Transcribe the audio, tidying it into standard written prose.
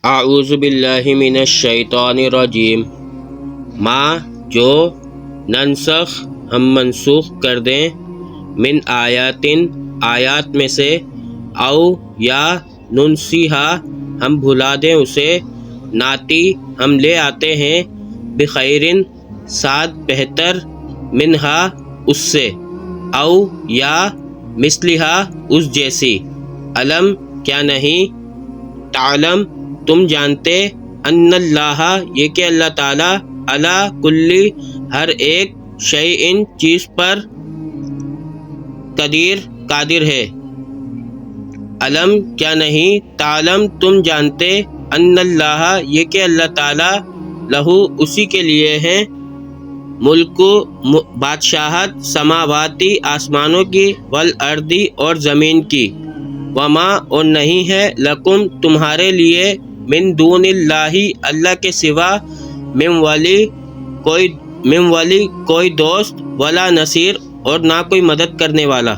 اعوذ باللہ من الشیطان الرجیم۔ ما جو ننسخ ہم منسوخ کر دیں، من آیاتن آیات میں سے، او یا ننسیہا ہم بھلا دیں اسے، ناتی ہم لے آتے ہیں، بخیرن ساتھ بہتر، منہا اس سے، او یا مثلہا اس جیسی، علم کیا نہیں، تعلم تم جانتے، ان اللہ یہ کہ اللہ تعالیٰ، علی کلی ہر ایک، شیئن چیز پر، قادر ہے۔ علم کیا نہیں، تعلم تم جانتے، ان اللہ یہ کہ اللہ تعالیٰ، لہو اسی کے لیے ہے، ملک بادشاہت، سماواتی آسمانوں کی، والارضی اور زمین کی، وما اور نہیں ہے، لکم تمہارے لیے، من دون اللہ اللہ کے سوا، من ولی کوئی دوست، ولا نصیر اور نہ کوئی مدد کرنے والا۔